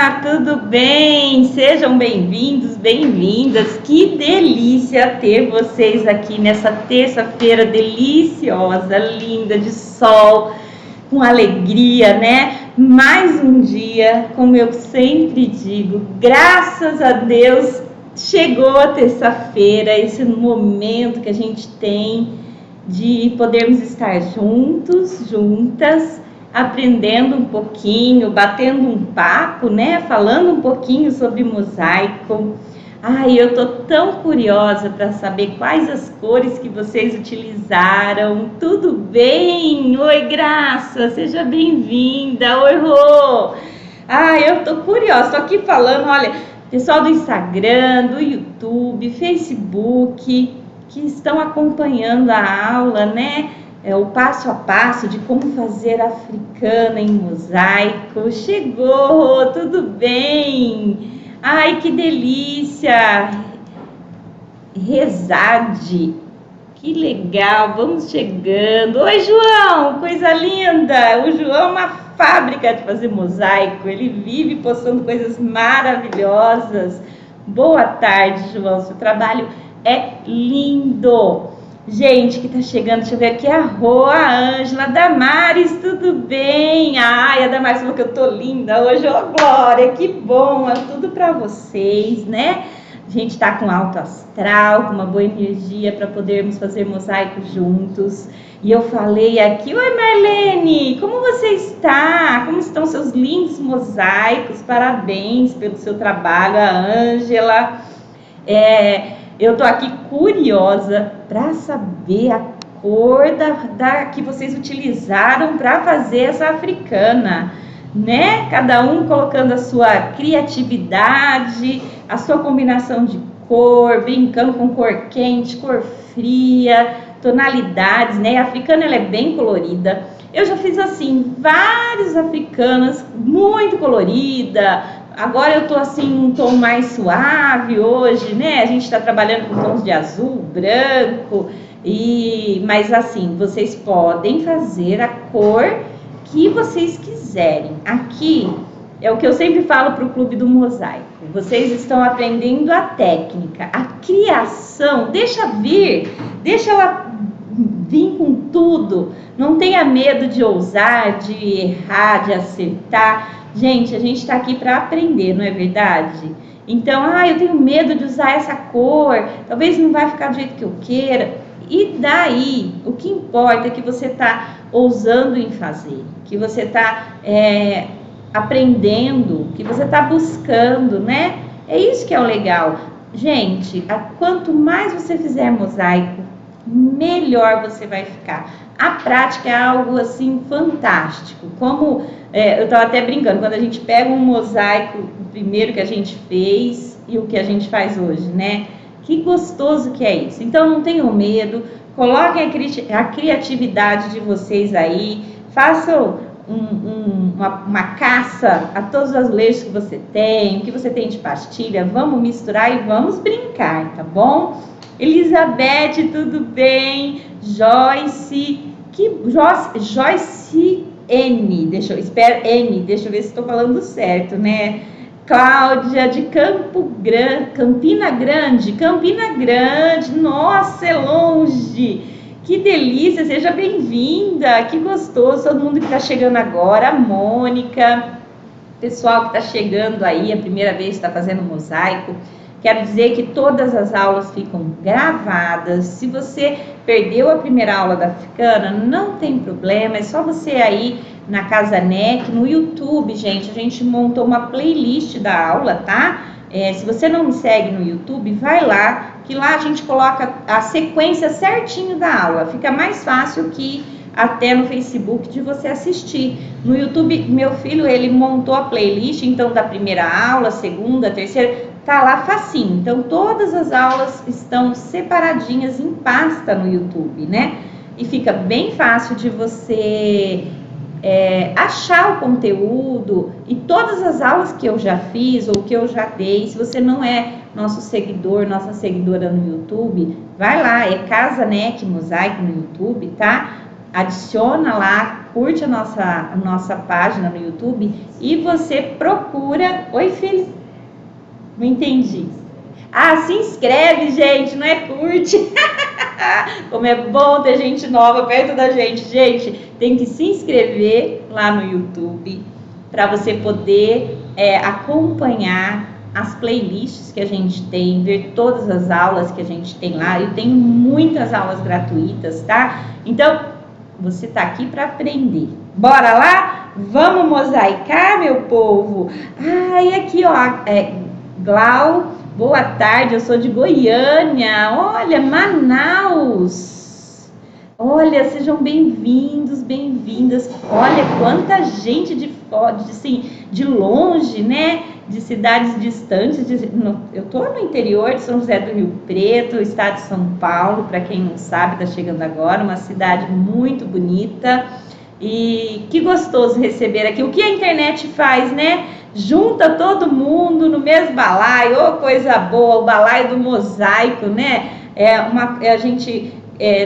Olá, tudo bem? Sejam bem-vindos, bem-vindas. Que delícia ter vocês aqui nessa terça-feira deliciosa, linda, de sol, com alegria, né? Mais um dia, como eu sempre digo, graças a Deus, chegou a terça-feira, esse momento que a gente tem de podermos estar juntos, juntas, aprendendo um pouquinho, batendo um papo, né? Falando um pouquinho sobre mosaico. Ai, eu tô tão curiosa para saber quais as cores que vocês utilizaram. Tudo bem? Oi, Graça, seja bem-vinda. Oi, Rô. Ai, eu tô curiosa, tô aqui falando, olha, pessoal do Instagram, do YouTube, Facebook, que estão acompanhando a aula, né? O passo a passo de como fazer africana em mosaico. Chegou, tudo bem? Ai, que delícia! Rezade, que legal, vamos chegando. Oi, João, coisa linda! O João é uma fábrica de fazer mosaico, ele vive postando coisas maravilhosas. Boa tarde, João, seu trabalho é lindo. Gente que tá chegando, deixa eu ver aqui, a Rô, a Ângela, a Damares, tudo bem? Ai, a Damares falou que eu tô linda hoje, ô Glória, que bom, é tudo pra vocês, né? A gente tá com alto astral, com uma boa energia para podermos fazer mosaico juntos. E eu falei aqui, oi Marlene, como você está? Como estão seus lindos mosaicos? Parabéns pelo seu trabalho, a Ângela. Eu tô aqui curiosa para saber a cor da que vocês utilizaram para fazer essa africana, né? Cada um colocando a sua criatividade, a sua combinação de cor, brincando com cor quente, cor fria, tonalidades, né? A africana ela é bem colorida. Eu já fiz assim várias africanas muito colorida. Agora eu tô assim um tom mais suave hoje, né? A gente tá trabalhando com tons de azul, branco mas assim, vocês podem fazer a cor que vocês quiserem. Aqui é o que eu sempre falo para o Clube do Mosaico. Vocês estão aprendendo a técnica, a criação. Deixa ela vir com tudo. Não tenha medo de ousar, de errar, de acertar. Gente, a gente está aqui para aprender, não é verdade? Então, eu tenho medo de usar essa cor, talvez não vai ficar do jeito que eu queira. E daí, o que importa é que você está ousando em fazer, que você está aprendendo, que você está buscando, né? É isso que é o legal. Gente, quanto mais você fizer mosaico, melhor você vai ficar. A prática é algo assim fantástico. Como eu estava até brincando, quando a gente pega um mosaico, o primeiro que a gente fez e o que a gente faz hoje, né? Que gostoso que é isso. Então não tenham medo, coloquem a criatividade de vocês aí, façam uma caça a todos os azulejos que você tem, o que você tem de pastilha, vamos misturar e vamos brincar, tá bom? Elizabeth, tudo bem? Joyce N, deixa eu ver se estou falando certo, né? Cláudia de Campina Grande, nossa, é longe, que delícia, seja bem-vinda, que gostoso, todo mundo que está chegando agora, a Mônica, pessoal que está chegando aí, a primeira vez que está fazendo mosaico. Quero dizer que todas as aulas ficam gravadas. Se você perdeu a primeira aula da africana, não tem problema, é só você aí na Casa NEC, no YouTube, gente, a gente montou uma playlist da aula, tá? Se você não me segue no YouTube, vai lá, que lá a gente coloca a sequência certinho da aula. Fica mais fácil que até no Facebook de você assistir. No YouTube, meu filho, ele montou a playlist, então, da primeira aula, segunda, terceira, tá lá facinho. Então, todas as aulas estão separadinhas em pasta no YouTube, né? E fica bem fácil de você achar o conteúdo e todas as aulas que eu já fiz ou que eu já dei. Se você não é nosso seguidor, nossa seguidora no YouTube, vai lá, Casa NEC Mosaico no YouTube, tá? adiciona lá, curte a nossa página no YouTube e você procura... Oi, filho? Não entendi. Ah, se inscreve, gente, não é curte. Como é bom ter gente nova perto da gente. Gente, tem que se inscrever lá no YouTube para você poder acompanhar as playlists que a gente tem, ver todas as aulas que a gente tem lá. Eu tenho muitas aulas gratuitas, tá? Então, você tá aqui para aprender. Bora lá? Vamos mosaicar, meu povo? Ah, e aqui, ó, Glau, boa tarde, eu sou de Goiânia. Olha, Manaus. Olha, sejam bem-vindos, bem-vindas. Olha quanta gente de longe, né? De cidades distantes. Eu tô no interior de São José do Rio Preto, estado de São Paulo, para quem não sabe, tá chegando agora, uma cidade muito bonita. E que gostoso receber aqui. O que a internet faz, né? Junta todo mundo no mesmo balaio, oh, coisa boa, o balaio do mosaico, né? A gente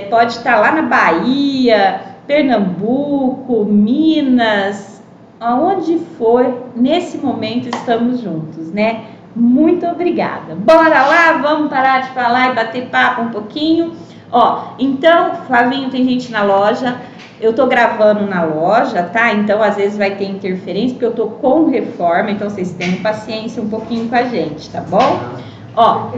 pode estar lá na Bahia, Pernambuco, Minas, aonde for, nesse momento estamos juntos, né? Muito obrigada. Bora lá, vamos parar de falar e bater papo um pouquinho. Ó, então, Flavinho, tem gente na loja. Eu tô gravando na loja, tá? Então, às vezes vai ter interferência, porque eu tô com reforma, então vocês tenham paciência um pouquinho com a gente, tá bom? Ó,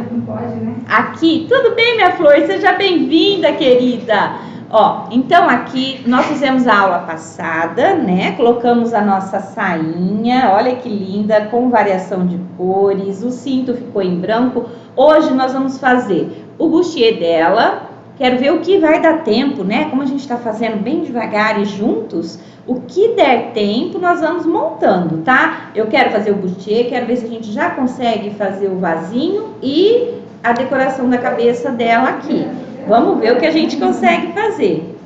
aqui, tudo bem, minha flor? Seja bem-vinda, querida. Ó, então aqui nós fizemos a aula passada, né? Colocamos a nossa sainha, olha que linda, com variação de cores, o cinto ficou em branco. Hoje nós vamos fazer o bustier dela. Quero ver o que vai dar tempo, né? Como a gente tá fazendo bem devagar e juntos, o que der tempo nós vamos montando, tá? Eu quero fazer o bustier, quero ver se a gente já consegue fazer o vasinho e a decoração da cabeça dela aqui. Vamos ver o que a gente consegue fazer.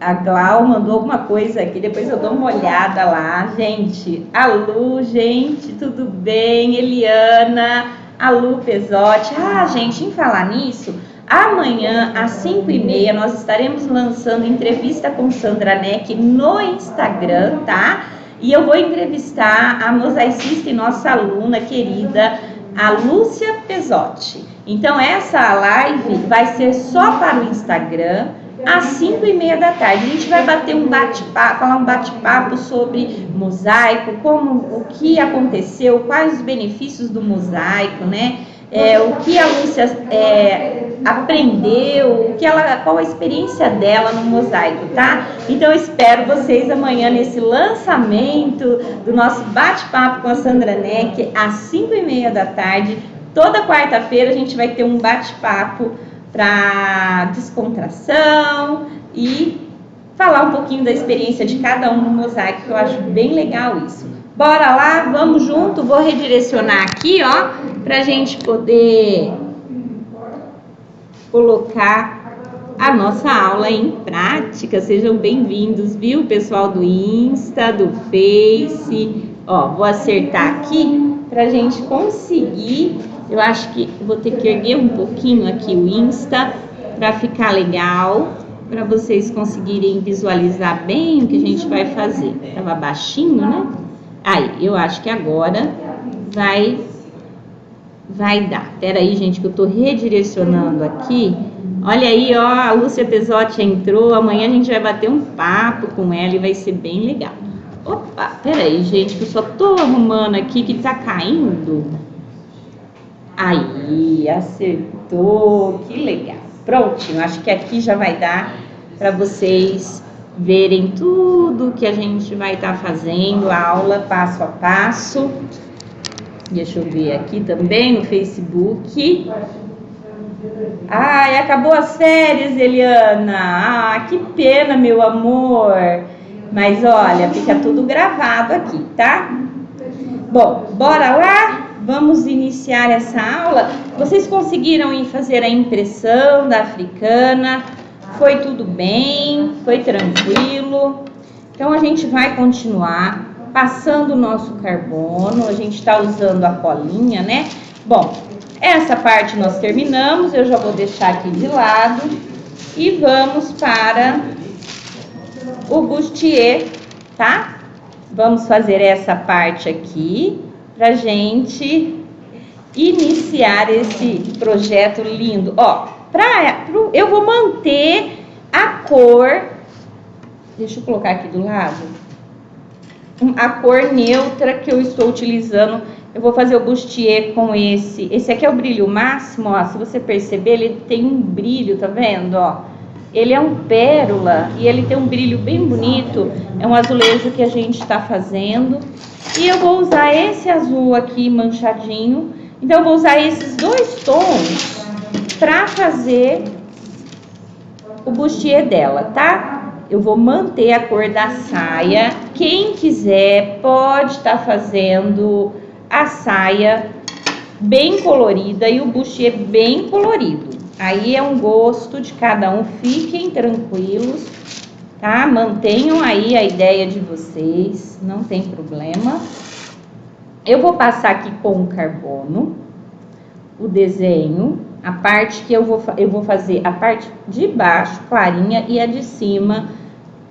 A Glau mandou alguma coisa aqui, depois eu dou uma olhada lá, gente. A Lu, gente, tudo bem? Eliana, a Lu Pesotti. Ah, gente, em falar nisso, amanhã às 5h30 nós estaremos lançando entrevista com Sandra Neck no Instagram, tá? E eu vou entrevistar a mosaicista e nossa aluna querida, a Lúcia Pesotti. Então essa live vai ser só para o Instagram, às 5h30 da tarde. A gente vai bater um bate-papo, falar um bate-papo sobre mosaico, o que aconteceu, quais os benefícios do mosaico, né? O que a Lúcia aprendeu, qual a experiência dela no mosaico, tá? Então eu espero vocês amanhã nesse lançamento do nosso bate-papo com a Sandra Neck, às 5h30 da tarde. Toda quarta-feira a gente vai ter um bate-papo para descontração e falar um pouquinho da experiência de cada um no mosaico, que eu acho bem legal isso. Bora lá, vamos junto, vou redirecionar aqui, ó, pra gente poder colocar a nossa aula em prática. Sejam bem-vindos, viu, pessoal do Insta, do Face. Ó, vou acertar aqui pra gente conseguir. Eu acho que vou ter que erguer um pouquinho aqui o Insta para ficar legal, para vocês conseguirem visualizar bem o que a gente vai fazer. Tava baixinho, né? Aí, eu acho que agora vai dar. Pera aí, gente, que eu tô redirecionando aqui. Olha aí, ó, a Lúcia Pesotti entrou. Amanhã a gente vai bater um papo com ela e vai ser bem legal. Opa, pera aí, gente, que eu só tô arrumando aqui que tá caindo. Aí, acertou, que legal. Prontinho, acho que aqui já vai dar para vocês verem tudo que a gente vai estar fazendo, a aula passo a passo. Deixa eu ver aqui também no Facebook. Ai, acabou as férias, Eliana. Ah, que pena, meu amor. Mas olha, fica tudo gravado aqui, tá? Bom, bora lá? Vamos iniciar essa aula. Vocês conseguiram ir fazer a impressão da africana? Foi tudo bem? Foi tranquilo? Então a gente vai continuar passando o nosso carbono. A gente está usando a colinha, né? Bom, Essa parte nós terminamos, eu já vou deixar aqui de lado e vamos para o bustier, tá? Vamos fazer essa parte aqui pra gente iniciar esse projeto lindo. Ó, eu vou manter a cor, deixa eu colocar aqui do lado, a cor neutra que eu estou utilizando. Eu vou fazer o bustier com esse aqui é o brilho máximo, ó, se você perceber, ele tem um brilho, tá vendo, ó? Ele é um pérola e ele tem um brilho bem bonito, é um azulejo que a gente está fazendo. E eu vou usar esse azul aqui manchadinho, então eu vou usar esses dois tons para fazer o bustier dela, tá? Eu vou manter a cor da saia, quem quiser pode estar fazendo a saia bem colorida e o bustier bem colorido. Aí é um gosto de cada um, fiquem tranquilos, tá? Mantenham aí a ideia de vocês, não tem problema. Eu vou passar aqui com o carbono, o desenho, a parte que eu vou fazer a parte de baixo, clarinha, e a de cima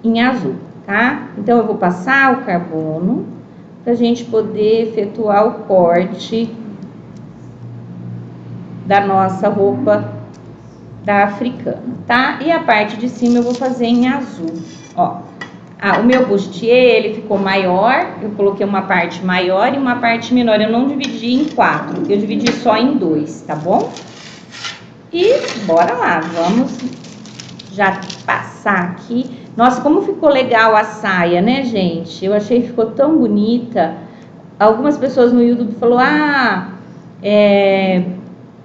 em azul, tá? Então eu vou passar o carbono pra gente poder efetuar o corte da nossa roupa da africana, tá? E a parte de cima eu vou fazer em azul, ó. O meu bustier, ele ficou maior, eu coloquei uma parte maior e uma parte menor, eu não dividi em 4, eu dividi só em 2, tá bom? E bora lá, vamos já passar aqui. Nossa, como ficou legal a saia, né, gente? Eu achei que ficou tão bonita. Algumas pessoas no YouTube falaram,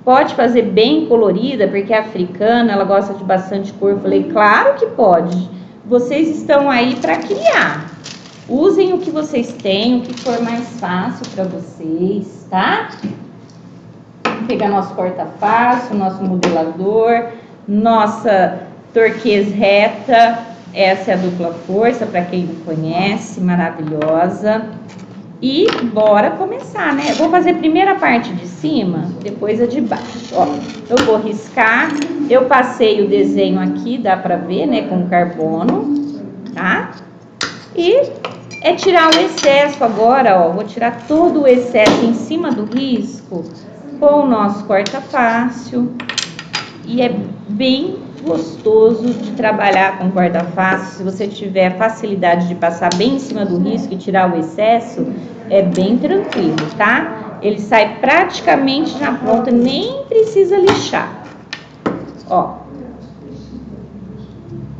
pode fazer bem colorida, porque a africana, ela gosta de bastante cor. Eu falei, claro que pode. Vocês estão aí para criar. Usem o que vocês têm, o que for mais fácil para vocês, tá? Vamos pegar nosso corta-fácil, nosso modelador, nossa turquesa reta. Essa é a dupla força, para quem não conhece, maravilhosa. E bora começar, né? Eu vou fazer primeiro a parte de cima, depois a de baixo, ó. Eu vou riscar, eu passei o desenho aqui, dá pra ver, né, com carbono, tá? E é tirar o excesso agora, ó. Vou tirar todo o excesso em cima do risco com o nosso corta-fácil. E é bem gostoso de trabalhar com corta-fácil. Se você tiver facilidade de passar bem em cima do risco e tirar o excesso, é bem tranquilo, tá? Ele sai praticamente na ponta, nem precisa lixar. Ó,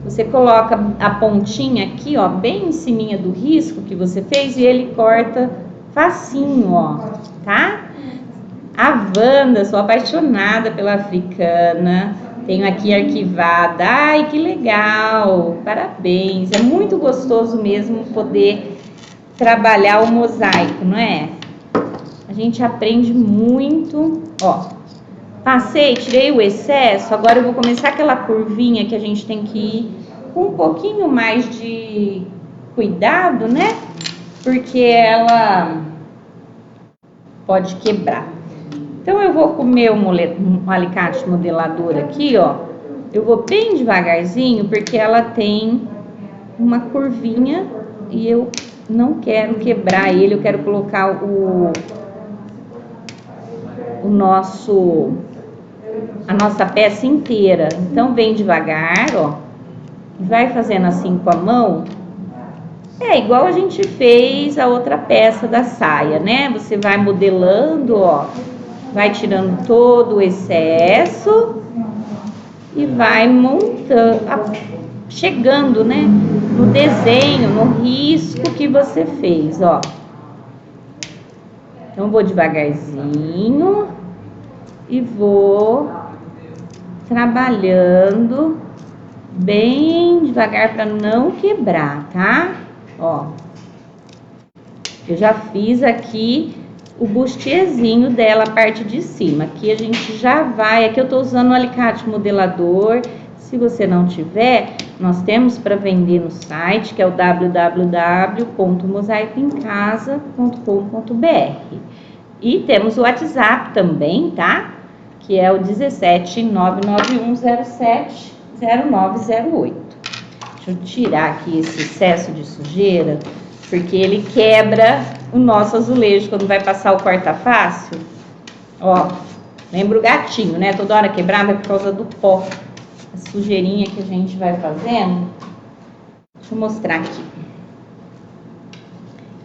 você coloca a pontinha aqui, ó, bem em cima do risco que você fez e ele corta facinho, ó, tá? A Wanda, sou apaixonada pela africana, tenho aqui arquivada. Ai, que legal, parabéns, é muito gostoso mesmo poder trabalhar o mosaico, não é? A gente aprende muito, ó. Passei, tirei o excesso, agora eu vou começar aquela curvinha que a gente tem que ir com um pouquinho mais de cuidado, né? Porque ela pode quebrar. Então eu vou com o meu alicate modelador aqui, ó. Eu vou bem devagarzinho, porque ela tem uma curvinha e eu não quero quebrar ele, eu quero colocar a nossa peça inteira. Então vem devagar, ó, e vai fazendo assim com a mão. É igual a gente fez a outra peça da saia, né? Você vai modelando, ó, vai tirando todo o excesso e vai montando, chegando, né, no desenho, no risco que você fez, ó. Então vou devagarzinho e vou trabalhando bem devagar para não quebrar, tá? Ó, eu já fiz aqui o bustierzinho dela, a parte de cima. Aqui a gente já vai, aqui eu tô usando o alicate modelador. Se você não tiver, nós temos para vender no site, que é o www.mosaicoemcasa.com.br. E temos o WhatsApp também, tá? Que é o 17991070908. Deixa eu tirar aqui esse excesso de sujeira, porque ele quebra o nosso azulejo quando vai passar o corta-fácil. Ó, lembra o gatinho, né? Toda hora quebrava é por causa do pó. A sujeirinha que a gente vai fazendo. Deixa eu mostrar aqui.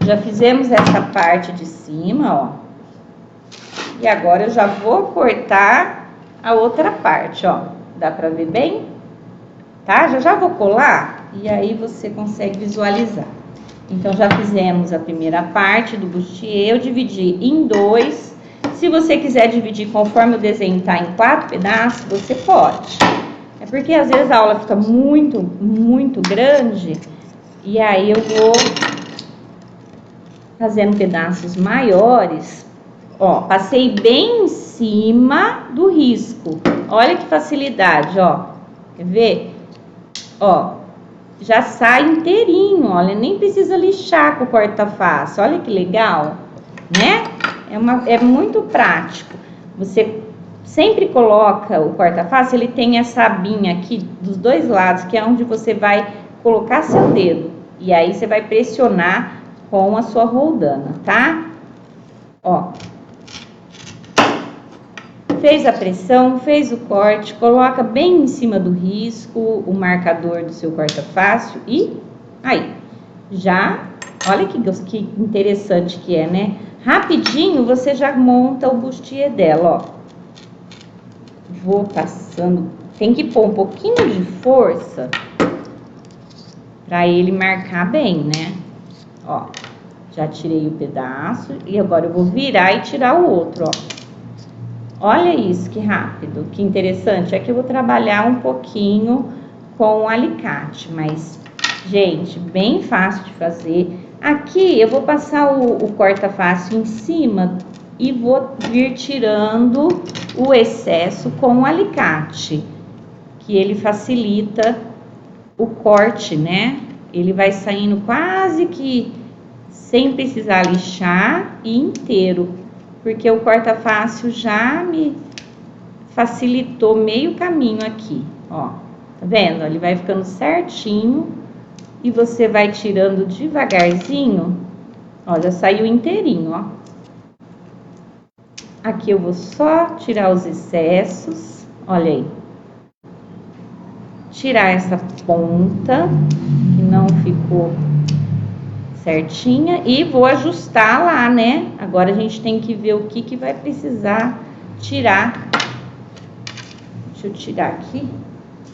Já fizemos essa parte de cima, ó. E agora eu já vou cortar a outra parte, ó. Dá pra ver bem? Tá? Já vou colar e aí você consegue visualizar. Então, já fizemos a primeira parte do bustier. Eu dividi em 2. Se você quiser dividir conforme o desenho tá em 4 pedaços, você pode. É porque às vezes a aula fica muito grande. E aí eu vou fazendo pedaços maiores. Ó, passei bem em cima do risco. Olha que facilidade, ó. Quer ver? Ó, já sai inteirinho, olha, nem precisa lixar com o corta-face. Olha que legal, né? É muito prático. Você sempre coloca o corta-face, ele tem essa abinha aqui dos dois lados, que é onde você vai colocar seu dedo. E aí você vai pressionar com a sua roldana, tá? Ó. Fez a pressão, fez o corte, coloca bem em cima do risco o marcador do seu corta-fácil e aí, já, olha que interessante que é, né? Rapidinho você já monta o bustier dela, ó. Vou passando, tem que pôr um pouquinho de força pra ele marcar bem, né? Ó, já tirei o pedaço e agora eu vou virar e tirar o outro, ó. Olha isso, que rápido, que interessante. Aqui eu vou trabalhar um pouquinho com o alicate, mas, gente, bem fácil de fazer. Aqui eu vou passar o corta-face em cima e vou vir tirando o excesso com o alicate, que ele facilita o corte, né? Ele vai saindo quase que sem precisar lixar e inteiro. Porque o corta-fácil já me facilitou meio caminho aqui, ó. Tá vendo? Ele vai ficando certinho e você vai tirando devagarzinho. Ó, já saiu inteirinho, ó. Aqui eu vou só tirar os excessos, olha aí. Tirar essa ponta que não ficou certinha e vou ajustar lá, né? Agora a gente tem que ver o que vai precisar tirar. Deixa eu tirar aqui,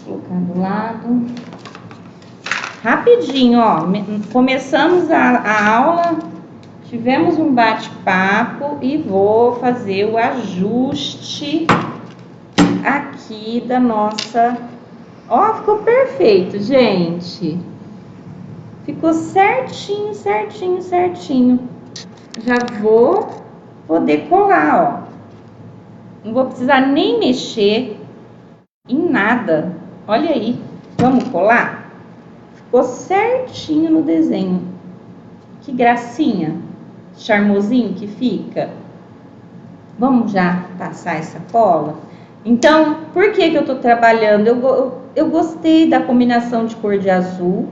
colocar do lado. Rapidinho, ó. Começamos a aula, tivemos um bate-papo e vou fazer o ajuste aqui da nossa... Ó, ficou perfeito, gente. Ficou certinho, certinho, certinho. Já vou poder colar, ó. Não vou precisar nem mexer em nada. Olha aí. Vamos colar? Ficou certinho no desenho. Que gracinha. Charmosinho que fica. Vamos já passar essa cola? Então, por que eu tô trabalhando? Eu gostei da combinação de cor de azul.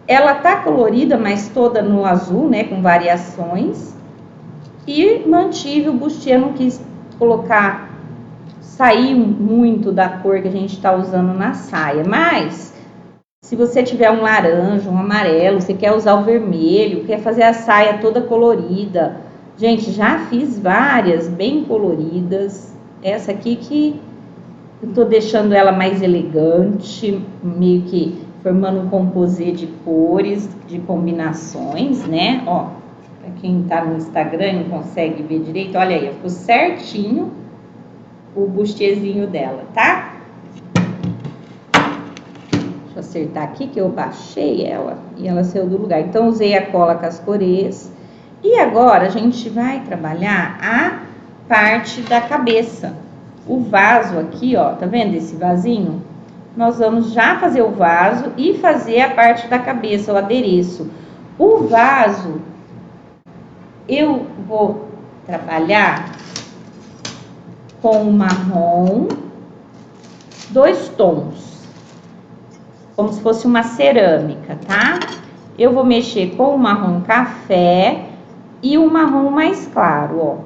Ela tá colorida, mas toda no azul, né, com variações. E mantive o bustier, não quis colocar, sair muito da cor que a gente tá usando na saia. Mas, se você tiver um laranja, um amarelo, você quer usar o vermelho, quer fazer a saia toda colorida. Gente, já fiz várias bem coloridas. Essa aqui que eu tô deixando ela mais elegante, meio que formando um composê de cores, de combinações, né? Ó, pra quem tá no Instagram e não consegue ver direito, olha aí, ficou certinho o bustierzinho dela, tá? Deixa eu acertar aqui que eu baixei ela e ela saiu do lugar. Então, usei a cola cascorês. E agora, a gente vai trabalhar a parte da cabeça. O vaso aqui, ó, tá vendo esse vasinho? Nós vamos já fazer o vaso e fazer a parte da cabeça, o adereço. O vaso, eu vou trabalhar com o marrom, 2 tons, como se fosse uma cerâmica, tá? Eu vou mexer com o marrom café e o marrom mais claro, ó.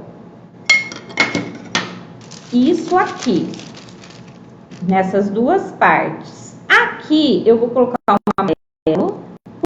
Isso aqui, nessas duas partes. Aqui eu vou colocar um amarelo,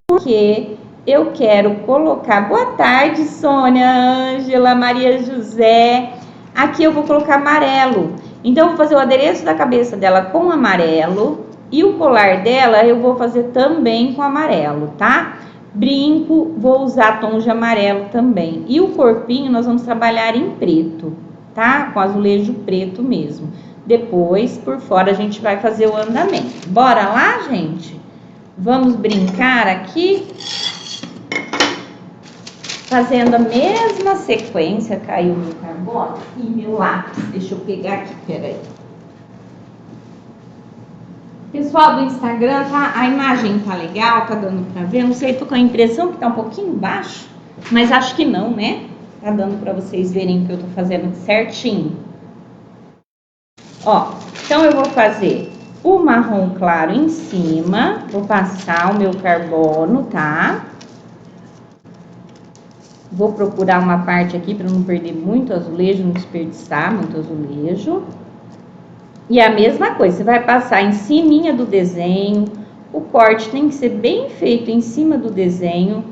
porque eu quero colocar... Boa tarde, Sônia, Ângela, Maria José. Aqui eu vou colocar amarelo. Então, eu vou fazer o adereço da cabeça dela com amarelo. E o colar dela eu vou fazer também com amarelo, tá? Brinco, vou usar tom de amarelo também. E o corpinho nós vamos trabalhar em preto, tá? Com azulejo preto mesmo. Depois, por fora, a gente vai fazer o andamento. Bora lá, gente? Vamos brincar aqui. Fazendo a mesma sequência. Caiu meu carbono e meu lápis. Deixa eu pegar aqui, peraí. Pessoal do Instagram, tá? A imagem tá legal, tá dando pra ver. Não sei, tô com a impressão que tá um pouquinho baixo, mas acho que não, né? Tá dando pra vocês verem que eu tô fazendo certinho. Ó, então eu vou fazer o marrom claro em cima. Vou passar o meu carbono, tá? Vou procurar uma parte aqui para não perder muito azulejo, não desperdiçar muito azulejo. E a mesma coisa, você vai passar em cima do desenho. O corte tem que ser bem feito em cima do desenho,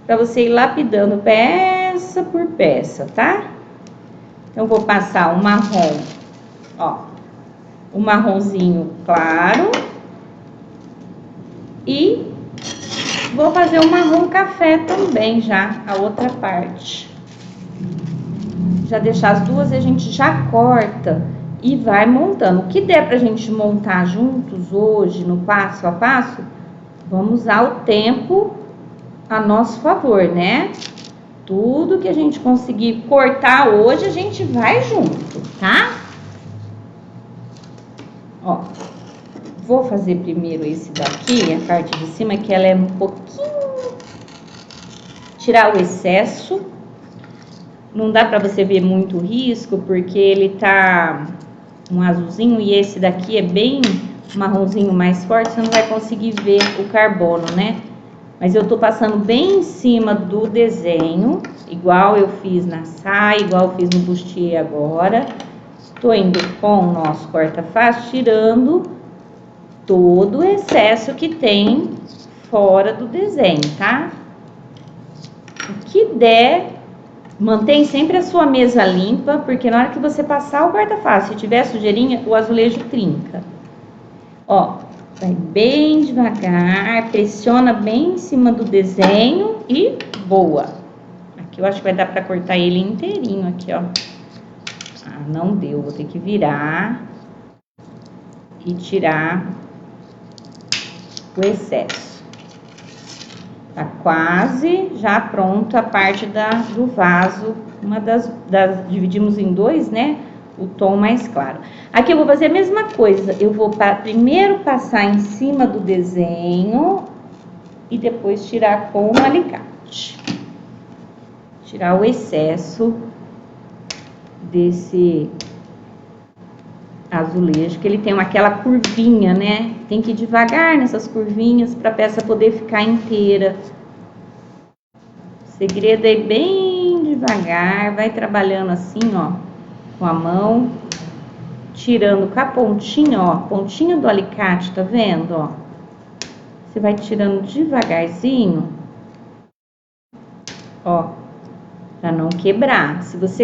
para você ir lapidando peça por peça, tá? Então, vou passar o marrom, ó, o marronzinho claro. E vou fazer o marrom café também já, a outra parte. Já deixar as duas e a gente já corta e vai montando. O que der pra gente montar juntos hoje, no passo a passo, vamos usar o tempo a nosso favor, né? Tudo que a gente conseguir cortar hoje, a gente vai junto, tá? Ó, vou fazer primeiro esse daqui, a parte de cima, que ela é um pouquinho... Tirar o excesso. Não dá pra você ver muito risco, porque ele tá um azulzinho e esse daqui é bem marronzinho mais forte, você não vai conseguir ver o carbono, né? Mas eu tô passando bem em cima do desenho, igual eu fiz na saia, igual eu fiz no bustier agora. Tô indo com o nosso corta-face, tirando todo o excesso que tem fora do desenho, tá? O que der... Mantém sempre a sua mesa limpa, porque na hora que você passar o corta-face, se tiver sujeirinha, o azulejo trinca. Ó, vai bem devagar, pressiona bem em cima do desenho e boa. Aqui eu acho que vai dar pra cortar ele inteirinho aqui, ó. Ah, não deu, vou ter que virar e tirar o excesso. Tá quase já pronto a parte do vaso, dividimos em dois, né? O tom mais claro. Aqui eu vou fazer a mesma coisa, eu vou primeiro passar em cima do desenho e depois tirar com o alicate. Tirar o excesso desse azulejo, que ele tem aquela curvinha, né? Tem que ir devagar nessas curvinhas para a peça poder ficar inteira. O segredo é ir bem devagar, vai trabalhando assim, ó, com a mão, tirando com a pontinha, ó, pontinha do alicate, tá vendo, ó? Você vai tirando devagarzinho, ó, para não quebrar. Se você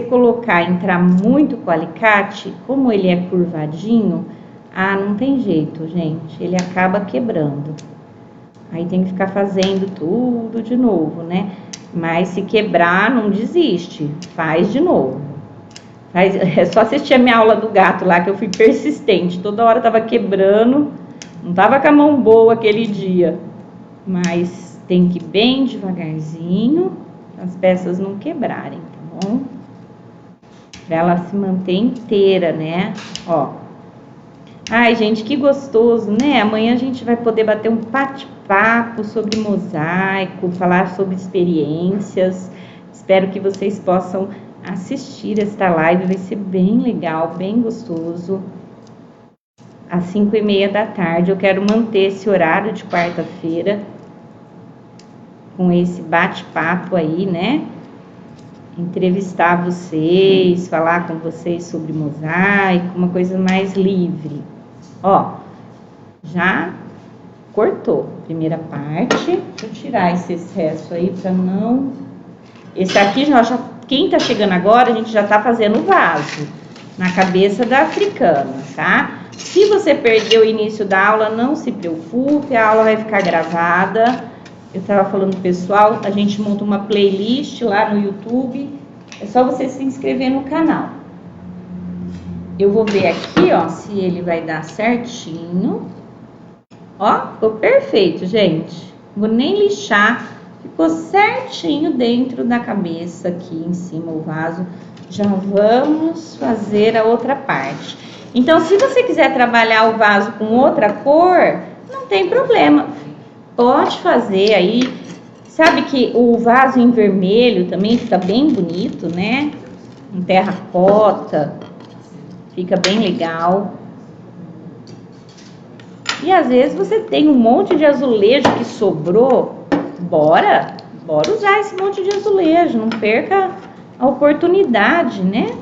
entrar muito com o alicate, como ele é curvadinho, não tem jeito, gente, ele acaba quebrando. Aí tem que ficar fazendo tudo de novo, né? Mas se quebrar, não desiste, faz de novo. É só assistir a minha aula do gato lá, que eu fui persistente, toda hora tava quebrando, não tava com a mão boa aquele dia. Mas tem que ir bem devagarzinho, as peças não quebrarem, tá bom? Pra ela se manter inteira, né? Ó. Ai, gente, que gostoso, né? Amanhã a gente vai poder bater um bate-papo sobre mosaico, falar sobre experiências. Espero que vocês possam assistir esta live, vai ser bem legal, bem gostoso. Às 5h30 da tarde, eu quero manter esse horário de quarta-feira com esse bate-papo aí, né? Entrevistar vocês, falar com vocês sobre mosaico, uma coisa mais livre. Ó, já cortou a primeira parte. Deixa eu tirar esse excesso aí para não... Esse aqui, quem tá chegando agora, a gente já tá fazendo o vaso na cabeça da africana, tá? Se você perdeu o início da aula, não se preocupe, a aula vai ficar gravada. Eu tava falando pro pessoal, a gente monta uma playlist lá no YouTube, é só você se inscrever no canal. Eu vou ver aqui, ó, se ele vai dar certinho. Ó, ficou perfeito, gente. Não vou nem lixar, ficou certinho dentro da cabeça aqui em cima o vaso. Já vamos fazer a outra parte. Então, se você quiser trabalhar o vaso com outra cor, não tem problema. Pode fazer aí. Sabe que o vaso em vermelho também fica bem bonito, né? Em terracota. Fica bem legal. E às vezes você tem um monte de azulejo que sobrou. Bora usar esse monte de azulejo. Não perca a oportunidade, né?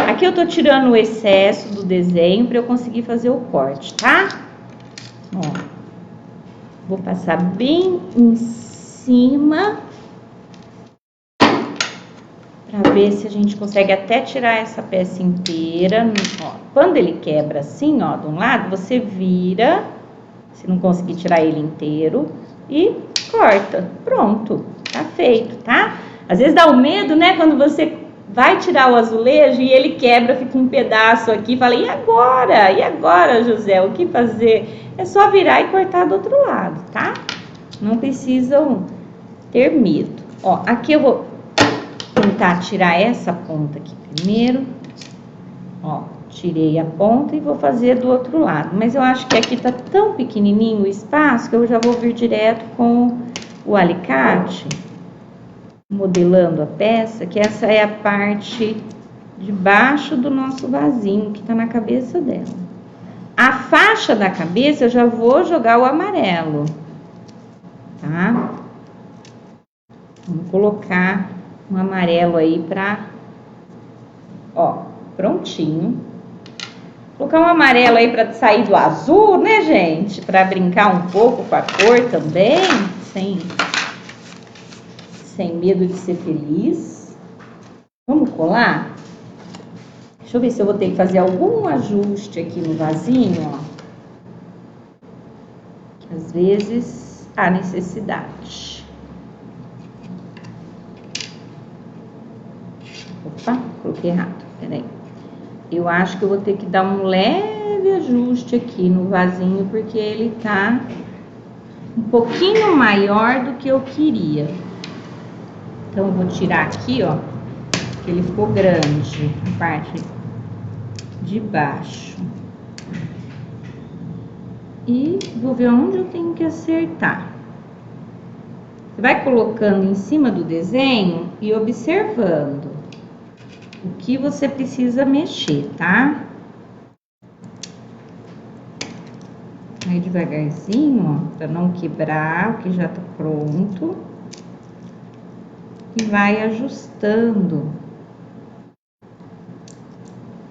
Aqui eu tô tirando o excesso do desenho para eu conseguir fazer o corte, tá? Ó, vou passar bem em cima para ver se a gente consegue até tirar essa peça inteira. Ó, quando ele quebra assim, ó, de um lado, você vira, se não conseguir tirar ele inteiro, e corta. Pronto, tá feito, tá? Às vezes dá o medo, né, quando você vai tirar o azulejo e ele quebra, fica um pedaço aqui, fala, e agora? E agora, José, o que fazer? É só virar e cortar do outro lado, tá? Não precisam ter medo. Ó, aqui eu vou tentar tirar essa ponta aqui primeiro. Ó, tirei a ponta e vou fazer do outro lado. Mas eu acho que aqui tá tão pequenininho o espaço que eu já vou vir direto com o alicate, modelando a peça, que essa é a parte de baixo do nosso vasinho, que tá na cabeça dela. A faixa da cabeça eu já vou jogar o amarelo, tá? Vamos colocar um amarelo aí pra... Ó, prontinho. Colocar um amarelo aí pra sair do azul, né, gente? Pra brincar um pouco com a cor também, sem medo de ser feliz. Vamos colar? Deixa eu ver se eu vou ter que fazer algum ajuste aqui no vasinho, ó. Que às vezes há necessidade. Opa, coloquei errado, peraí. Eu acho que eu vou ter que dar um leve ajuste aqui no vasinho, porque ele tá um pouquinho maior do que eu queria. Então, eu vou tirar aqui, ó, que ele ficou grande, a parte de baixo. E vou ver onde eu tenho que acertar. Você vai colocando em cima do desenho e observando o que você precisa mexer, tá? Aí devagarzinho, ó, pra não quebrar o que já tá pronto. E vai ajustando.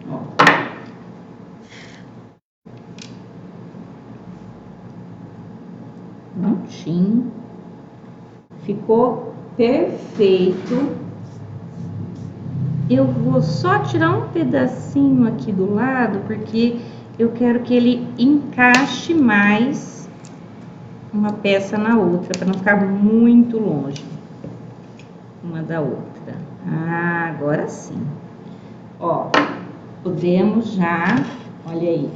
Ó. Prontinho. Ficou perfeito. Eu vou só tirar um pedacinho aqui do lado, porque eu quero que ele encaixe mais uma peça na outra, para não ficar muito longe uma da outra. Ah, agora sim. Ó, podemos já, olha aí,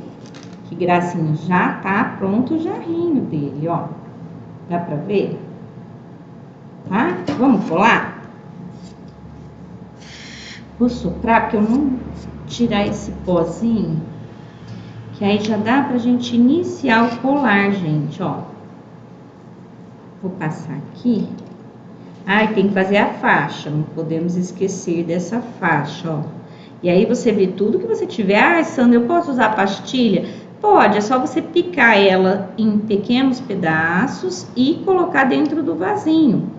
que gracinha, já tá pronto o jarrinho dele, ó. Dá pra ver? Tá? Vamos colar? Vou soprar, porque eu não tirar esse pozinho, que aí já dá pra gente iniciar o colar, gente, ó. Vou passar aqui. Ai, tem que fazer a faixa, não podemos esquecer dessa faixa, ó. E aí você vê tudo que você tiver. Ah, Sandra, eu posso usar pastilha? Pode, é só você picar ela em pequenos pedaços e colocar dentro do vasinho.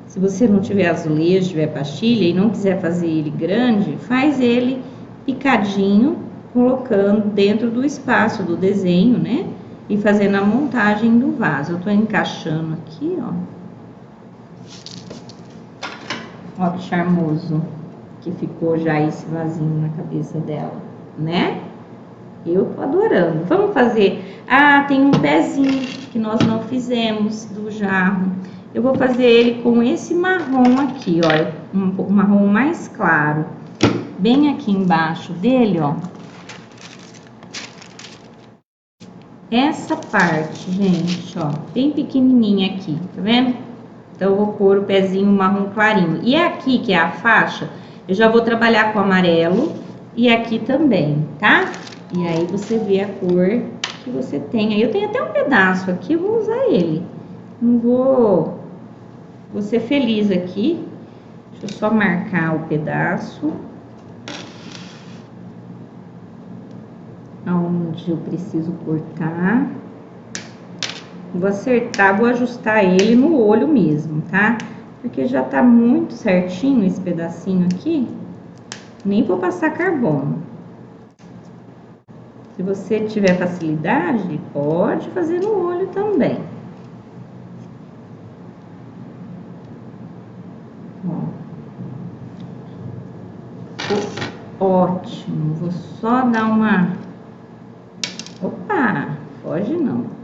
Se você não tiver azulejo, tiver pastilha e não quiser fazer ele grande, faz ele picadinho, colocando dentro do espaço do desenho, né? E fazendo a montagem do vaso. Eu tô encaixando aqui, ó. Ó que charmoso que ficou já esse vasinho na cabeça dela, né? Eu tô adorando. Vamos fazer... Ah, tem um pezinho que nós não fizemos do jarro. Eu vou fazer ele com esse marrom aqui, ó. Um marrom mais claro. Bem aqui embaixo dele, ó. Essa parte, gente, ó. Bem pequenininha aqui, tá vendo? Então, eu vou pôr o pezinho marrom clarinho. E aqui, que é a faixa, eu já vou trabalhar com amarelo e aqui também, tá? E aí, você vê a cor que você tem. Aí, eu tenho até um pedaço aqui, eu vou usar ele. Não vou ser feliz aqui. Deixa eu só marcar o pedaço. Aonde eu preciso cortar. Vou acertar, vou ajustar ele no olho mesmo, tá? Porque já tá muito certinho esse pedacinho aqui. Nem vou passar carbono. Se você tiver facilidade, pode fazer no olho também. Ó. Ótimo. Vou só dar uma... Opa, foge não.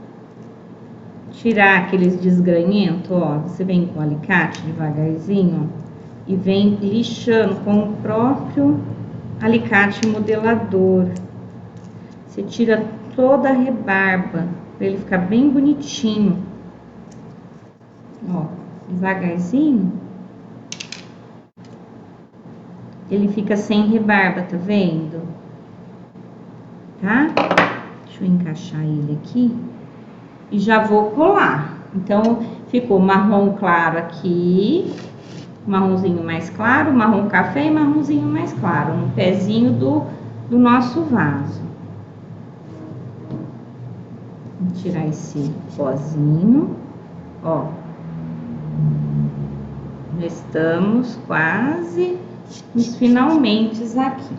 Tirar aqueles desgranhentos, ó. Você vem com o alicate devagarzinho, ó, e vem lixando com o próprio alicate modelador. Você tira toda a rebarba, pra ele ficar bem bonitinho. Ó, devagarzinho. Ele fica sem rebarba, tá vendo? Tá? Deixa eu encaixar ele aqui. E já vou colar. Então, ficou marrom claro aqui, marronzinho mais claro, marrom café e marronzinho mais claro, no pezinho do nosso vaso. Vou tirar esse pozinho, ó. Já estamos quase nos finalmente aqui.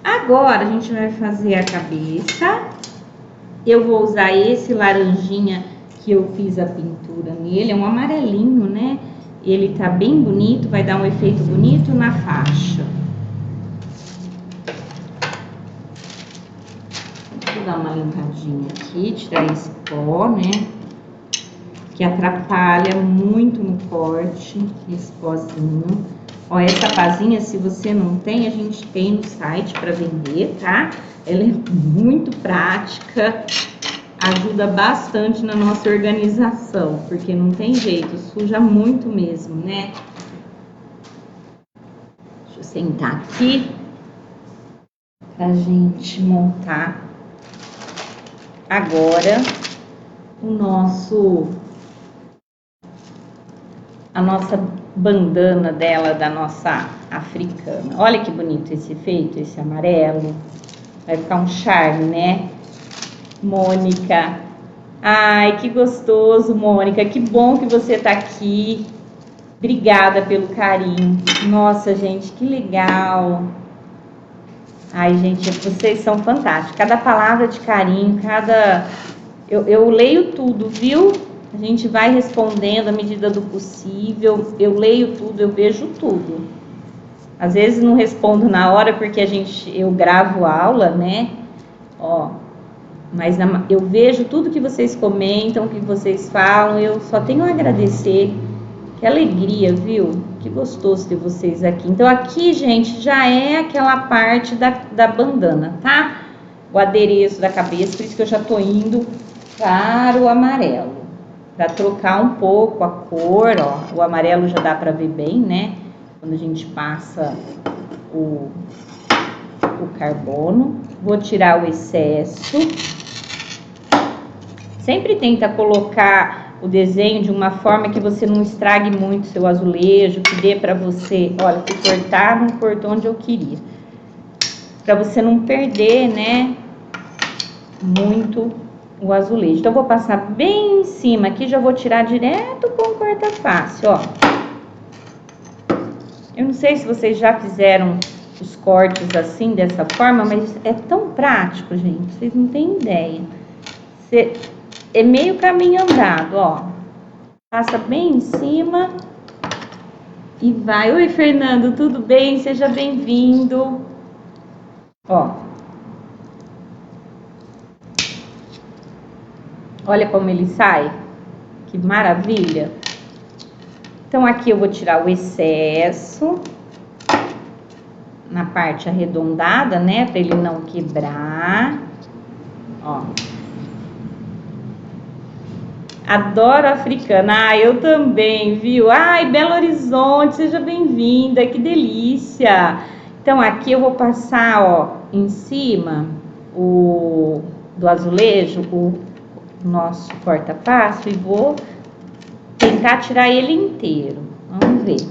Agora, a gente vai fazer a cabeça. Eu vou usar esse laranjinha que eu fiz a pintura nele, é um amarelinho, né? Ele tá bem bonito, vai dar um efeito bonito na faixa. Vou dar uma limpadinha aqui, tirar esse pó, né? Que atrapalha muito no corte, esse pozinho. Ó, essa pazinha, se você não tem, a gente tem no site para vender, tá? Ela é muito prática, ajuda bastante na nossa organização, porque não tem jeito, suja muito mesmo, né? Deixa eu sentar aqui pra gente montar agora a nossa bandana dela, da nossa africana. Olha que bonito esse efeito, esse amarelo. Vai ficar um charme, né? Mônica. Ai, que gostoso, Mônica. Que bom que você tá aqui. Obrigada pelo carinho. Nossa, gente, que legal. Ai, gente, vocês são fantásticos. Cada palavra de carinho, eu leio tudo, viu? A gente vai respondendo à medida do possível. Eu leio tudo, eu vejo tudo. Às vezes não respondo na hora porque eu gravo aula, né? Ó, mas eu vejo tudo que vocês comentam, que vocês falam. Eu só tenho a agradecer. Que alegria, viu? Que gostoso ter vocês aqui. Então aqui, gente, já é aquela parte da bandana, tá? O adereço da cabeça, por isso que eu já tô indo para o amarelo. Para trocar um pouco a cor, ó. O amarelo já dá para ver bem, né? Quando a gente passa o carbono. Vou tirar o excesso. Sempre tenta colocar o desenho de uma forma que você não estrague muito seu azulejo, que dê pra você, olha, se cortar, não cortou onde eu queria. Pra você não perder, né, muito o azulejo. Então, eu vou passar bem em cima aqui, já vou tirar direto com o corta-face, ó. Eu não sei se vocês já fizeram os cortes assim, dessa forma, mas é tão prático, gente, vocês não têm ideia. É meio caminho andado, ó. Passa bem em cima e vai. Oi, Fernando, tudo bem? Seja bem-vindo. Ó. Olha como ele sai. Que maravilha. Então, aqui eu vou tirar o excesso na parte arredondada, né? Pra ele não quebrar. Ó. Adoro africana. Ah, eu também, viu? Ai, Belo Horizonte, seja bem-vinda, que delícia. Então, aqui eu vou passar, ó, em cima do azulejo, o nosso corta-passo e vou tentar tirar ele inteiro. Vamos ver.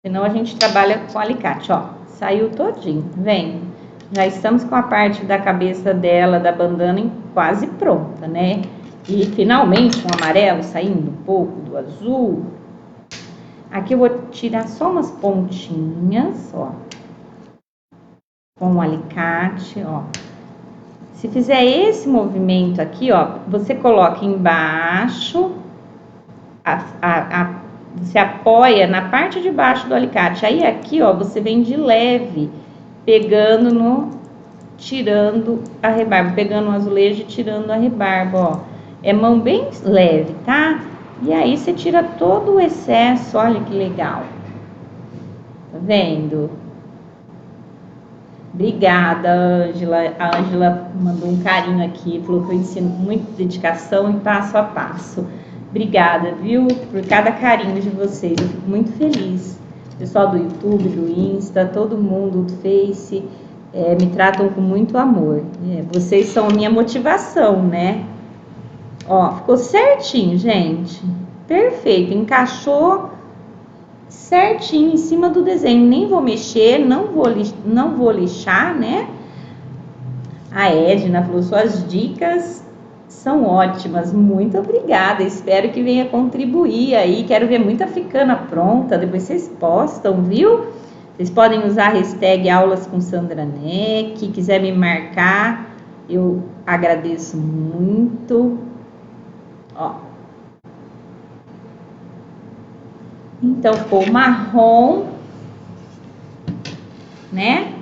Senão a gente trabalha com alicate, ó. Saiu todinho, tá vendo? Já estamos com a parte da cabeça dela, da bandana, quase pronta, né? E finalmente um amarelo saindo um pouco do azul. Aqui eu vou tirar só umas pontinhas, ó. Com o alicate, ó. Se fizer esse movimento aqui, ó, você coloca embaixo, você apoia na parte de baixo do alicate. Aí aqui, ó, você vem de leve, pegando tirando a rebarba, pegando o azulejo e tirando a rebarba, ó. É mão bem leve, tá? E aí você tira todo o excesso, olha que legal. Tá vendo? Obrigada, Ângela. A Ângela mandou um carinho aqui, falou que eu ensino muito dedicação e passo a passo. Obrigada, viu? Por cada carinho de vocês, eu fico muito feliz. Pessoal do YouTube, do Insta, todo mundo do Face, me tratam com muito amor. Vocês são a minha motivação, né? Ó, ficou certinho, gente. Perfeito, encaixou certinho em cima do desenho. Nem vou mexer, não vou lixar, né? A Edna falou, suas dicas são ótimas. Muito obrigada. Espero que venha contribuir aí. Quero ver muita africana pronta. Depois vocês postam, viu? Vocês podem usar a hashtag aulas com Sandra Neck. Quiser me marcar, eu agradeço muito. Ó. Então, ficou marrom, né?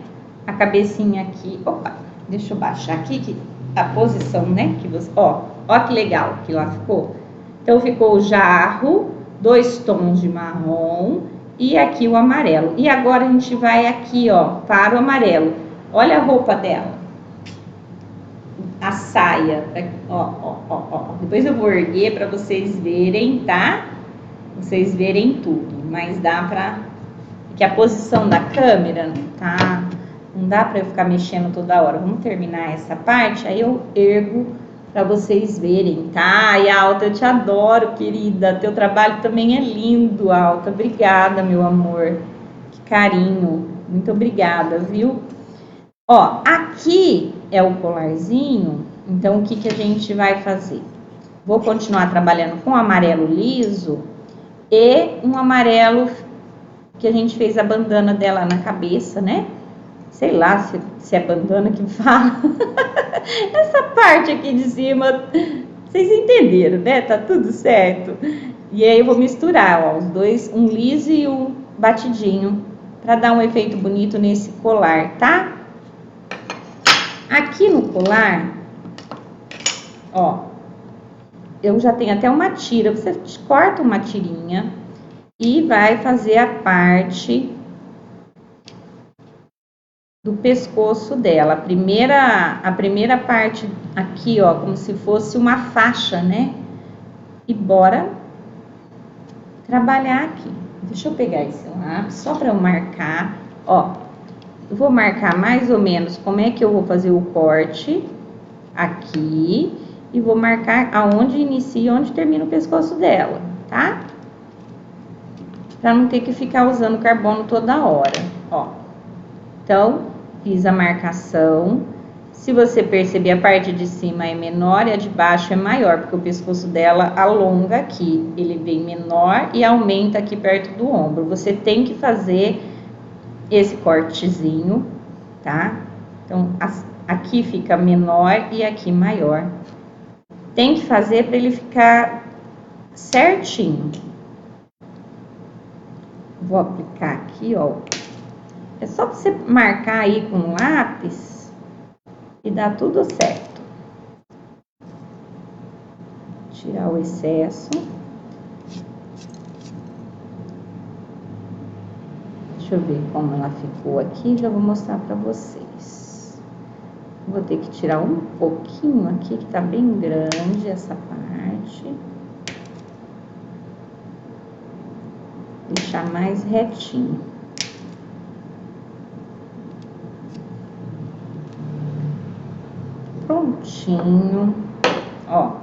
A cabecinha aqui, opa, deixa eu baixar aqui, que a posição, né? Que você, ó que legal que lá ficou. Então, ficou o jarro, 2 tons de marrom e aqui o amarelo. E agora a gente vai aqui, ó, para o amarelo. Olha a roupa dela. A saia, ó. Depois eu vou erguer para vocês verem, tá? Vocês verem tudo, mas dá pra... Porque a posição da câmera, tá? Não dá pra eu ficar mexendo toda hora. Vamos terminar essa parte, aí eu ergo pra vocês verem, tá? E Alta, eu te adoro, querida. Teu trabalho também é lindo, Alta. Obrigada, meu amor. Que carinho. Muito obrigada, viu? Ó, aqui é o colarzinho, então o que que a gente vai fazer? Vou continuar trabalhando com amarelo liso e um amarelo que a gente fez a bandana dela na cabeça, né? Sei lá se é bandana que fala. Essa parte aqui de cima, vocês entenderam, né? Tá tudo certo. E aí eu vou misturar, ó, os dois, um liso e um batidinho, pra dar um efeito bonito nesse colar, tá? Aqui no colar, ó, eu já tenho até uma tira. Você corta uma tirinha e vai fazer a parte do pescoço dela. A primeira parte aqui, ó, como se fosse uma faixa, né? E bora trabalhar aqui. Deixa eu pegar esse lápis só para eu marcar, ó. Eu vou marcar mais ou menos como é que eu vou fazer o corte aqui e vou marcar aonde inicia e onde termina o pescoço dela, tá? Pra não ter que ficar usando carbono toda hora, ó. Então, fiz a marcação. Se você perceber, a parte de cima é menor e a de baixo é maior, porque o pescoço dela alonga aqui. Ele vem menor e aumenta aqui perto do ombro. Você tem que fazer esse cortezinho, tá? Então, aqui fica menor e aqui maior. Tem que fazer para ele ficar certinho. Vou aplicar aqui, ó. É só você marcar aí com lápis e dá tudo certo. Tirar o excesso. Deixa eu ver como ela ficou aqui, já vou mostrar pra vocês. Vou ter que tirar um pouquinho aqui, que tá bem grande essa parte. Deixar mais retinho. Prontinho, ó,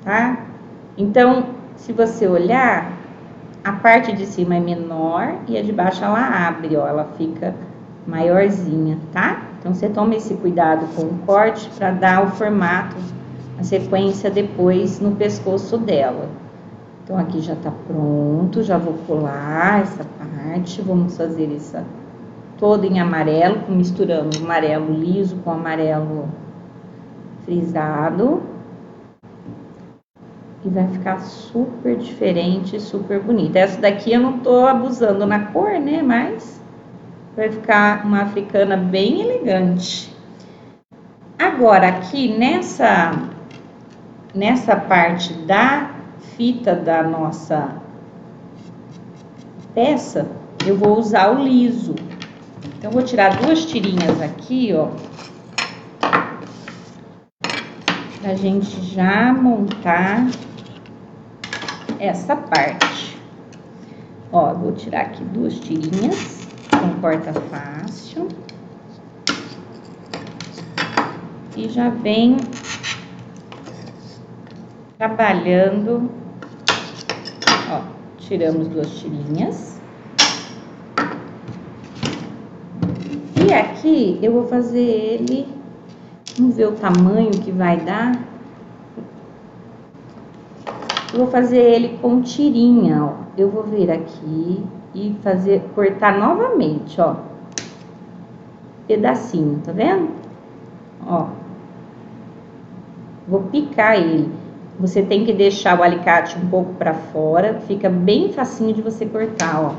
tá? Então, se você olhar, a parte de cima é menor e a de baixo ela abre, ó, ela fica maiorzinha, tá? Então, você toma esse cuidado com o corte para dar o formato, a sequência depois no pescoço dela. Então, aqui já tá pronto, já vou colar essa parte, vamos fazer essa toda em amarelo, misturando o amarelo liso com o amarelo frisado. E vai ficar super diferente, super bonita. Essa daqui eu não tô abusando na cor, né? Mas vai ficar uma africana bem elegante. Agora, aqui nessa parte da fita da nossa peça, eu vou usar o liso. Então, eu vou tirar 2 tirinhas aqui, ó. Pra gente já montar essa parte. Ó, vou tirar aqui 2 tirinhas com corta fácil. E já vem trabalhando, ó, tiramos 2 tirinhas. E aqui eu vou fazer ele, vamos ver o tamanho que vai dar. Eu vou fazer ele com tirinha, ó. Eu vou vir aqui e cortar novamente, ó. Pedacinho, tá vendo? Ó. Vou picar ele. Você tem que deixar o alicate um pouco pra fora, fica bem facinho de você cortar, ó.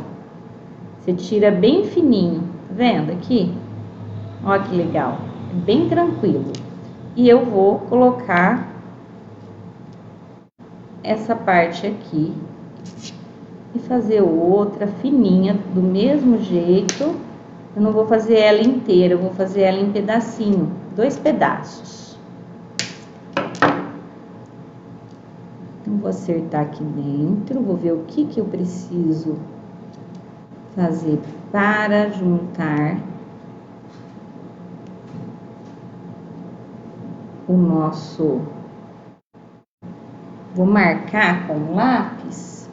Você tira bem fininho, tá vendo aqui? Ó que legal, é bem tranquilo. E eu vou colocar essa parte aqui e fazer outra fininha do mesmo jeito. Eu não vou fazer ela inteira, eu vou fazer ela em pedacinho, 2 pedaços. Então, vou acertar aqui dentro, vou ver o que eu preciso fazer para juntar o nosso... Vou marcar com lápis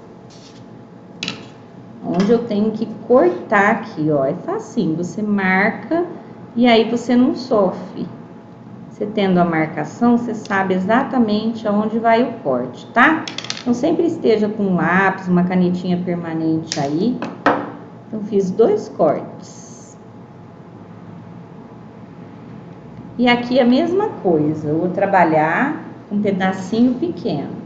onde eu tenho que cortar aqui, ó. É facinho, você marca e aí você não sofre. Você tendo a marcação, você sabe exatamente aonde vai o corte, tá? Então, sempre esteja com um lápis, uma canetinha permanente aí. Então, fiz 2 cortes. E aqui a mesma coisa, eu vou trabalhar um pedacinho pequeno.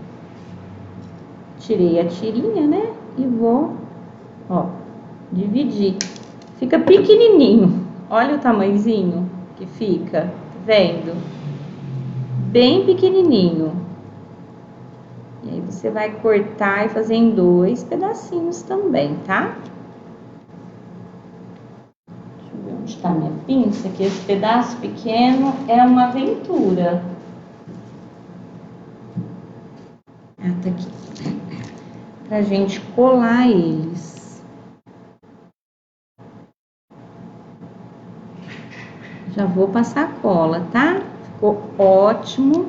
Tirei a tirinha, né? E vou, ó, dividir. Fica pequenininho. Olha o tamanhozinho que fica, tá vendo? Bem pequenininho. E aí você vai cortar e fazer em 2 pedacinhos também, tá? Deixa eu ver onde tá minha pinça, que esse pedaço pequeno é uma aventura. Ah, tá aqui. Pra gente colar eles. Já vou passar a cola, tá? Ficou ótimo.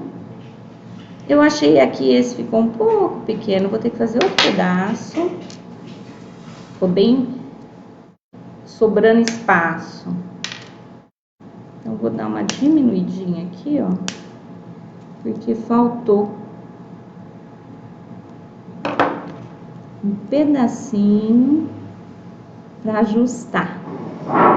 Eu achei aqui, esse ficou um pouco pequeno, vou ter que fazer outro pedaço. Ficou bem sobrando espaço. Então, vou dar uma diminuidinha aqui, ó, porque faltou um pedacinho para ajustar.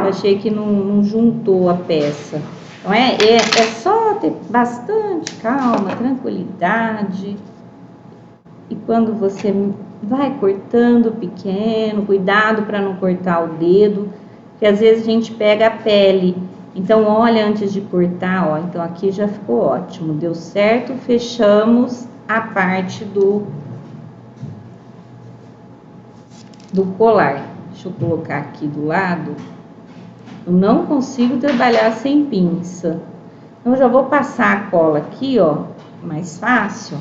Eu achei que não juntou a peça. Então, é só ter bastante calma, tranquilidade. E quando você vai cortando pequeno, cuidado para não cortar o dedo, porque às vezes a gente pega a pele. Então, olha antes de cortar, ó. Então, aqui já ficou ótimo, deu certo. Fechamos a parte do colar. Deixa eu colocar aqui do lado. Eu não consigo trabalhar sem pinça. Então, eu já vou passar a cola aqui, ó, mais fácil.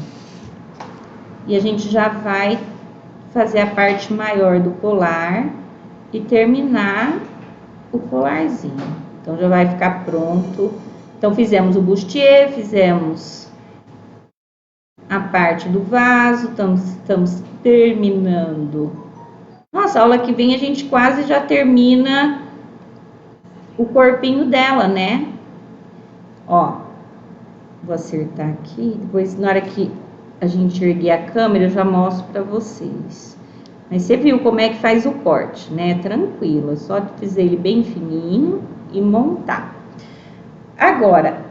E a gente já vai fazer a parte maior do colar e terminar o colarzinho. Então, já vai ficar pronto. Então, fizemos o bustier, fizemos a parte do vaso, estamos terminando. Nossa, a aula que vem a gente quase já termina o corpinho dela, né? Ó, vou acertar aqui, depois na hora que a gente erguer a câmera eu já mostro pra vocês. Mas você viu como é que faz o corte, né? Tranquilo, é só fazer ele bem fininho e montar. Agora,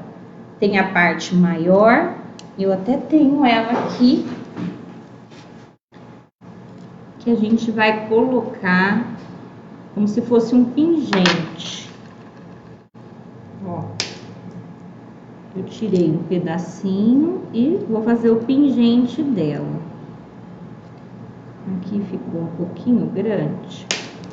tem a parte maior, eu até tenho ela aqui, que a gente vai colocar como se fosse um pingente. Ó, eu tirei um pedacinho e vou fazer o pingente dela. Aqui ficou um pouquinho grande.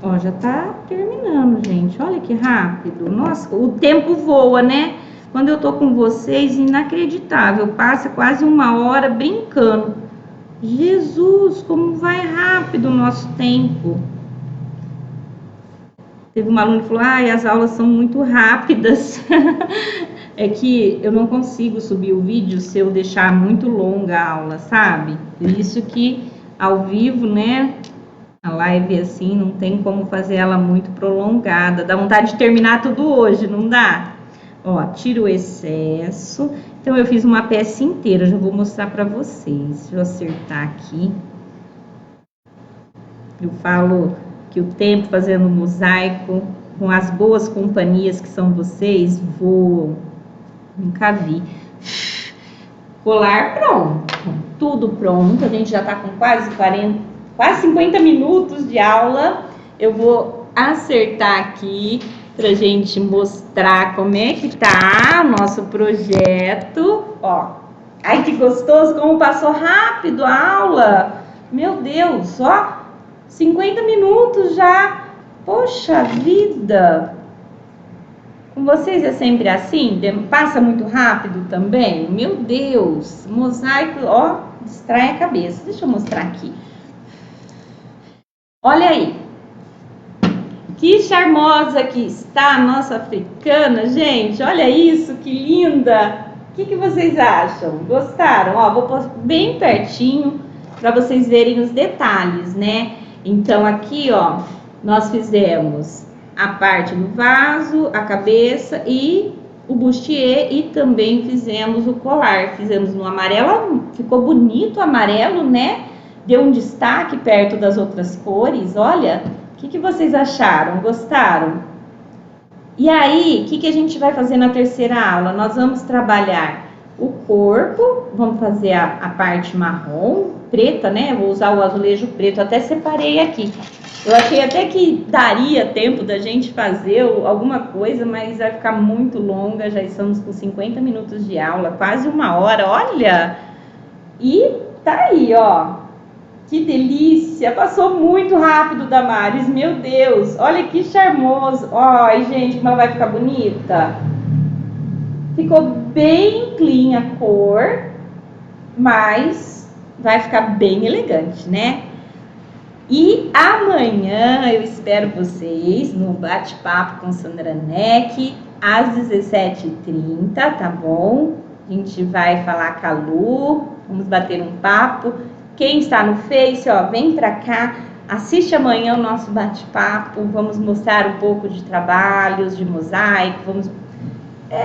Ó, já tá terminando, gente. Olha que rápido. Nossa, o tempo voa, né? Quando eu tô com vocês, inacreditável. Passa quase 1 hora brincando. Jesus, como vai rápido o nosso tempo. Teve uma aluna que falou, ai, as aulas são muito rápidas. É que eu não consigo subir o vídeo se eu deixar muito longa a aula, sabe? Por isso que ao vivo, né, a live assim, não tem como fazer ela muito prolongada. Dá vontade de terminar tudo hoje, não dá? Ó, tiro o excesso. Então, eu fiz uma peça inteira, já vou mostrar pra vocês. Deixa eu acertar aqui. Eu falo que o tempo fazendo mosaico, com as boas companhias que são vocês, voam. Nunca vi. Colar pronto. Tudo pronto. A gente já tá com quase 50 minutos de aula. Eu vou acertar aqui pra gente mostrar como é que tá o nosso projeto. Ó, ai que gostoso, como passou rápido a aula. Meu Deus, ó, 50 minutos já. Poxa vida. Com vocês é sempre assim? Passa muito rápido também? Meu Deus, mosaico, ó, distrai a cabeça. Deixa eu mostrar aqui. Olha aí. Que charmosa que está a nossa africana, gente. Olha isso, que linda. O que vocês acham? Gostaram? Ó, vou pôr bem pertinho para vocês verem os detalhes, né? Então, aqui, ó, nós fizemos a parte do vaso, a cabeça e o bustier e também fizemos o colar. Fizemos no amarelo, ficou bonito o amarelo, né? Deu um destaque perto das outras cores, olha. O que vocês acharam? Gostaram? E aí, o que a gente vai fazer na terceira aula? Nós vamos trabalhar o corpo, vamos fazer a parte marrom, preta, né? Eu vou usar o azulejo preto, até separei aqui. Eu achei até que daria tempo da gente fazer alguma coisa, mas vai ficar muito longa, já estamos com 50 minutos de aula, quase 1 hora, olha! E tá aí, ó. Que delícia! Passou muito rápido, Damares, meu Deus! Olha que charmoso! Ai, gente, como ela vai ficar bonita! Ficou bem clean a cor, mas vai ficar bem elegante, né? E amanhã eu espero vocês no bate-papo com Sandra Neck, às 17h30, tá bom? A gente vai falar com a Lu Vamos bater um papo. Quem está no Face, ó, vem pra cá, assiste amanhã o nosso bate-papo. Vamos mostrar um pouco de trabalhos, de mosaico, vamos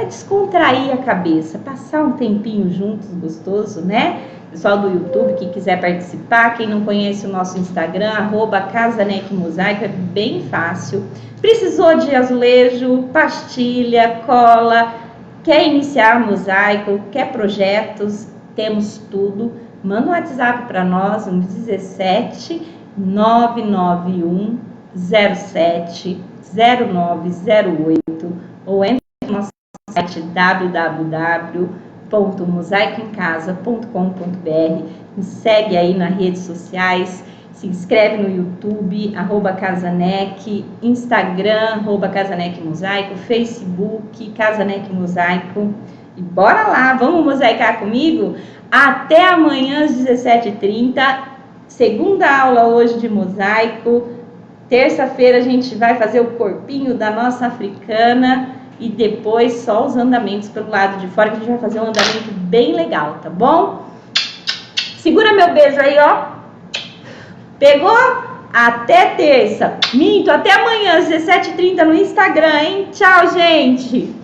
descontrair a cabeça, passar um tempinho juntos, gostoso, né? Pessoal do YouTube que quiser participar, quem não conhece o nosso Instagram, @CasaNecMosaico, é bem fácil. Precisou de azulejo, pastilha, cola, quer iniciar mosaico, quer projetos, temos tudo. Manda um WhatsApp para nós, no 17 991 07 0908, ou entra no nosso site www.mosaicoemcasa.com.br. Me segue aí nas redes sociais, se inscreve no YouTube, @Casanec, Instagram, @Casanec Mosaico, Facebook, Casanec Mosaico. E bora lá, vamos mosaicar comigo? Até amanhã às 17h30, segunda aula hoje de mosaico. Terça-feira a gente vai fazer o corpinho da nossa africana e depois só os andamentos pelo lado de fora, que a gente vai fazer um andamento bem legal, tá bom? Segura meu beijo aí, ó. Pegou? Até terça. Minto, até amanhã às 17h30 no Instagram, hein? Tchau, gente!